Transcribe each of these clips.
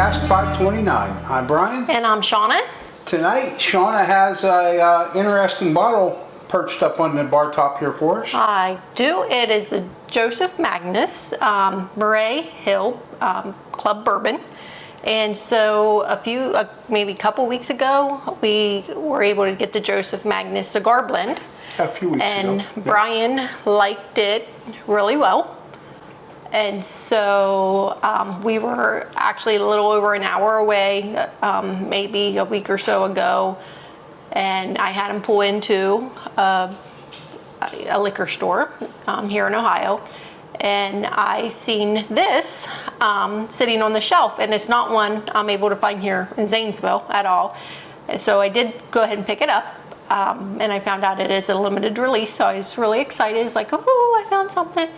Cask 529. I'm Brian. And I'm Shona. Tonight, Shona has a interesting bottle perched up on the bar top here for us. I do. It is a Joseph Magnus Murray Hill Club Bourbon. And so maybe a couple weeks ago, we were able to get the Joseph Magnus cigar blend. A few weeks ago. And Brian liked it really well. And so we were actually a little over an hour away, maybe a week or so ago, and I had him pull into a liquor store here in Ohio, and I seen this sitting on the shelf, and it's not one I'm able to find here in Zanesville at all. And so I did go ahead and pick it up, and I found out it is a limited release, so I was really excited. It's like, oh, I found something.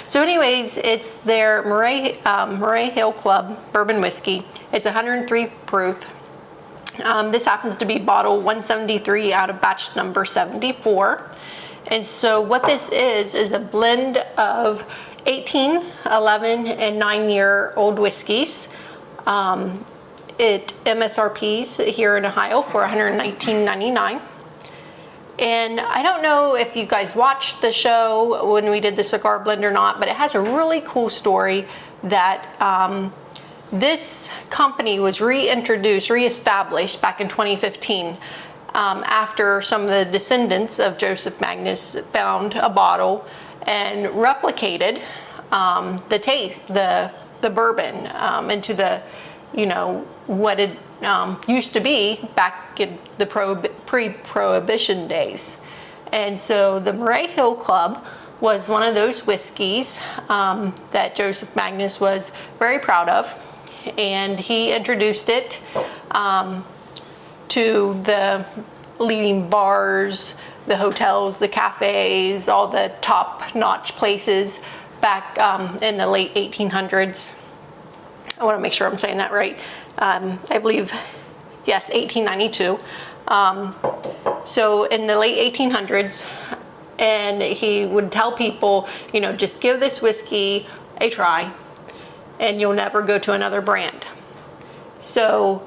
So anyways, it's their Murray Hill Club Bourbon Whiskey. It's 103 proof. This happens to be bottle 173 out of batch number 74. And so what this is a blend of 18, 11, and 9-year-old whiskeys. It MSRPs here in Ohio for $119.99. And I don't know if you guys watched the show when we did the cigar blend or not, but it has a really cool story that this company was reestablished back in 2015 after some of the descendants of Joseph Magnus found a bottle and replicated the taste, the bourbon into the, what it used to be back in the pre-prohibition days. And so the Murray Hill Club was one of those whiskeys that Joseph Magnus was very proud of, and he introduced it to the leading bars, the hotels, the cafes, all the top-notch places back in the late 1800s. I want to make sure I'm saying that right. I believe, yes, 1892. So in the late 1800s, and he would tell people, just give this whiskey a try, and you'll never go to another brand. So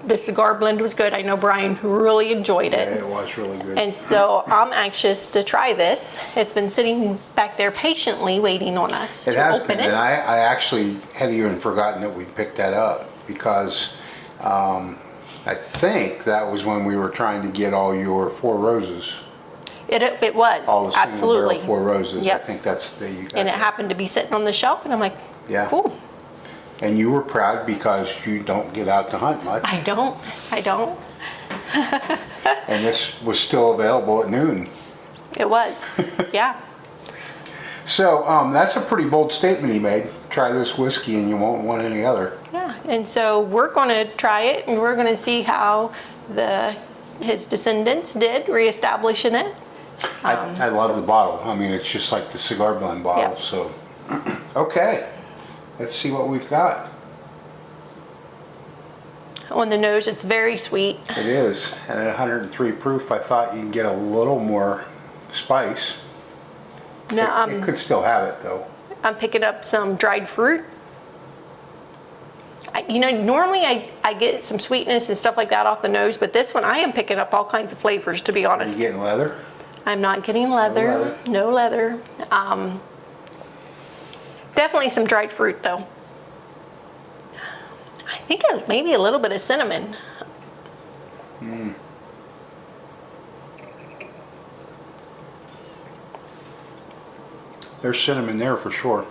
the cigar blend was good. I know Brian really enjoyed it. Yeah, it was really good. And so I'm anxious to try this. It's been sitting back there patiently waiting on us to open it. And I actually had even forgotten that we picked that up because I think that was when we were trying to get all your Four Roses. It was, all the single absolutely. barrel Four Roses. Yep. I think that's the. And it happened to be sitting on the shelf, and I'm like, yeah, cool. And you were proud because you don't get out to hunt much. I don't. And this was still available at noon. It was, yeah. So that's a pretty bold statement he made. Try this whiskey and you won't want any other. Yeah, and so we're going to try it, and we're going to see how his descendants did reestablishing it. I love the bottle. I mean, it's just like the cigar blend bottle. Yep. So, okay, let's see what we've got. On the nose, it's very sweet. It is, and at 103 proof, I thought you can get a little more spice. No, It could still have it though. I'm picking up some dried fruit. Normally I get some sweetness and stuff like that off the nose, but this one I am picking up all kinds of flavors, to be Are honest. you getting leather? I'm not getting leather. No leather. Definitely some dried fruit though. I think maybe a little bit of cinnamon. There's cinnamon there for sure.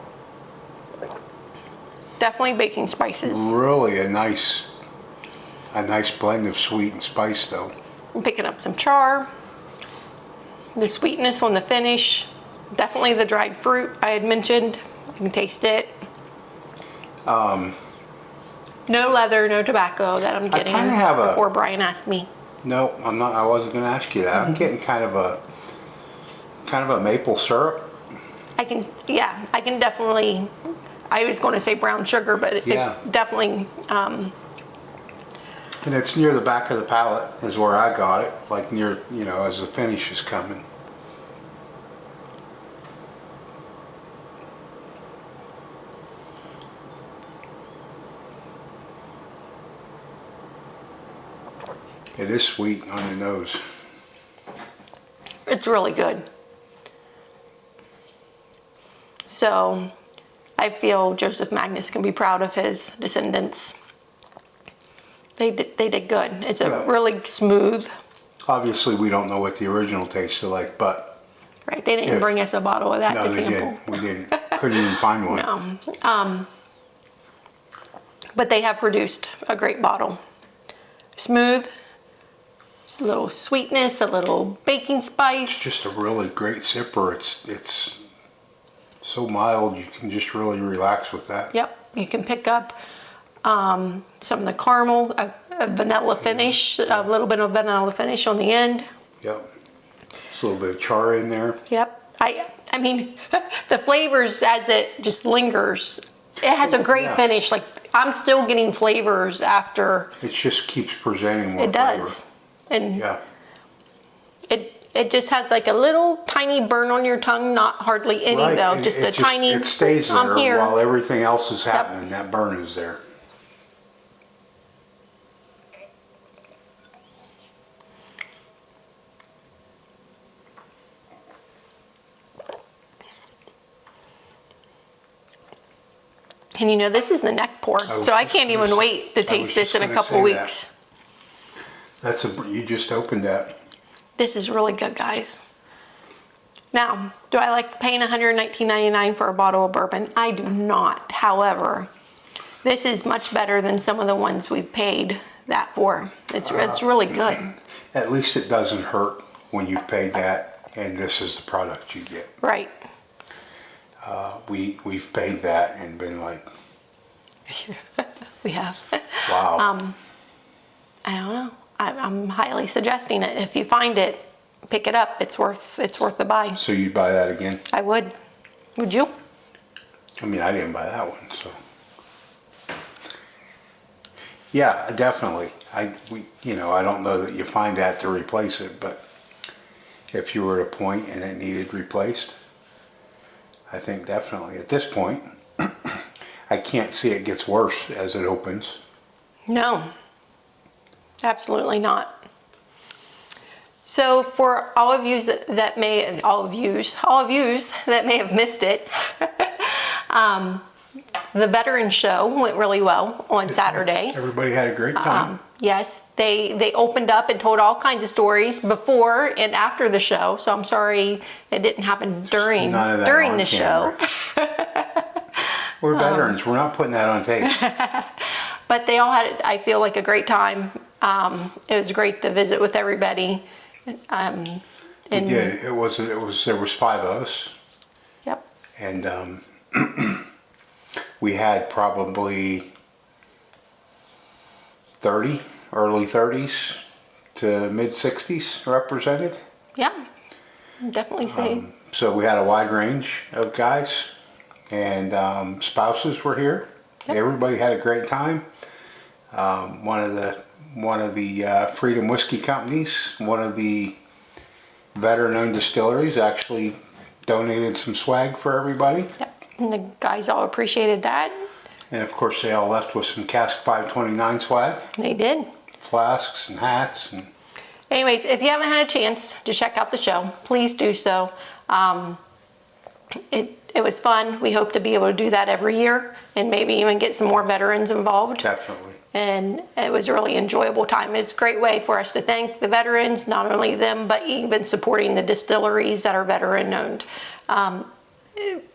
Definitely baking spices. Really a nice blend of sweet and spice though. I'm picking up some char. The sweetness on the finish. Definitely the dried fruit I had mentioned. I can taste it. No leather, no tobacco that I'm getting before Brian asked me. No, I'm not. I wasn't going to ask you that. I'm getting kind of a maple syrup. I can definitely. I was going to say brown sugar, but it definitely. And it's near the back of the palate is where I got it, like near, as the finish is coming. It is sweet on the nose. It's really good. So I feel Joseph Magnus can be proud of his descendants. They did good. It's a really smooth. Obviously, we don't know what the original tasted like, but Right, they didn't bring us a bottle of that no, to they sample. didn't. We didn't. Couldn't even find one. No. But they have produced a great bottle. Smooth, just a little sweetness, a little baking spice. It's just a really great sipper. It's so mild, you can just really relax with that. Yep, you can pick up some of the caramel, a vanilla finish, a little bit of vanilla finish on the end. Yep. Just a little bit of char in there. Yep. I mean, the flavors as it just lingers, it has a great finish. Like, I'm still getting flavors after. It just keeps presenting more It does. And Yeah. it just has like a little tiny burn on your tongue, not hardly any Right. though, just a tiny. It stays there I'm here. while everything else is happening. That burn is there. And you know, this is the neck pour, so I can't even wait to taste this in a couple weeks. You just opened that. This is really good, guys. Now, do I like paying $119.99 for a bottle of bourbon? I do not. However, this is much better than some of the ones we've paid that for. It's really good. At least it doesn't hurt when you've paid that and this is the product you get. Right. We've paid that and been like, We have. wow. I don't know. I'm highly suggesting it. If you find it, pick it up. It's worth the buy. So you'd buy that again? I would. Would you? I mean, I didn't buy that one, so. Yeah, definitely. I don't know that you find that to replace it, but if you were at a point and it needed replaced, I think definitely at this point, I can't see it gets worse as it opens. No, absolutely not. So for all of you that may have missed it, the Veteran Show went really well on Saturday. Everybody had a great time. Yes, they opened up and told all kinds of stories before and after the show. So I'm sorry it didn't happen during the show. We're veterans. We're not putting that on tape. But they all had, I feel like, a great time. It was great to visit with everybody. We did. There was 5 of us, Yep. and we had probably 30, early 30s to mid 60s represented. Yeah. Definitely say. So we had a wide range of guys, and spouses were here. Yep. Everybody had a great time. One of the Freedom Whiskey companies, one of the veteran-owned distilleries, actually donated some swag for everybody. Yep. And the guys all appreciated that. And of course, they all left with some Cask 529 swag. They did. Flasks and hats. And anyways, if you haven't had a chance to check out the show, please do so. It was fun. We hope to be able to do that every year and maybe even get some more veterans involved. Definitely. And it was a really enjoyable time. It's a great way for us to thank the veterans, not only them, but even supporting the distilleries that are veteran owned.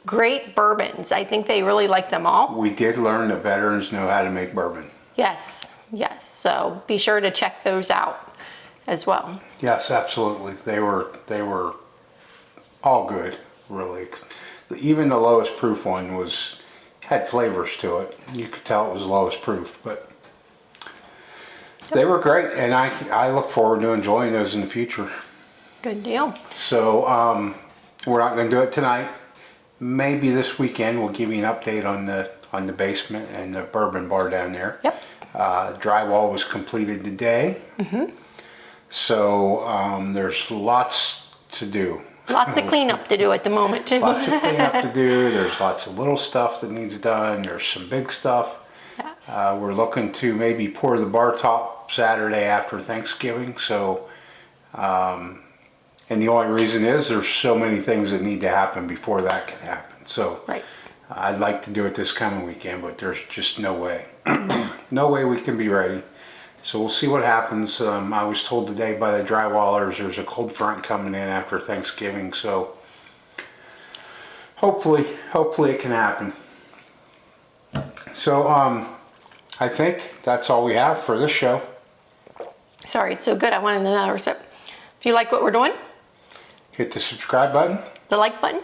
Great bourbons. I think they really like them all. We did learn that veterans know how to make bourbon. Yes, yes. So be sure to check those out as well. Yes, absolutely. They were all good, really. Even the lowest proof one had flavors to it. You could tell it was lowest proof, but they were great, and I look forward to enjoying those in the future. Good deal. So we're not going to do it tonight. Maybe this weekend we'll give you an update on the basement and the bourbon bar down there. Yep. Drywall was completed today. Mm-hmm. So there's lots to do. Lots of cleanup to do at the moment too. Lots of cleanup to do. There's lots of little stuff that needs done. There's some big stuff. Yes. We're looking to maybe pour the bar top Saturday after Thanksgiving. So, and the only reason is there's so many things that need to happen before that can happen. So Right. I'd like to do it this coming weekend, but there's just no way. No way we can be ready. So we'll see what happens. I was told today by the drywallers there's a cold front coming in after Thanksgiving. So hopefully it can happen. So I think that's all we have for this show. Sorry, it's so good. I wanted another sip. If you like what we're doing, Hit the subscribe button the like button,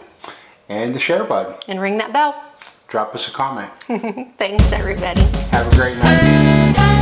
and the share button. and ring that bell. Drop us a comment. Thanks, everybody. Have a great night.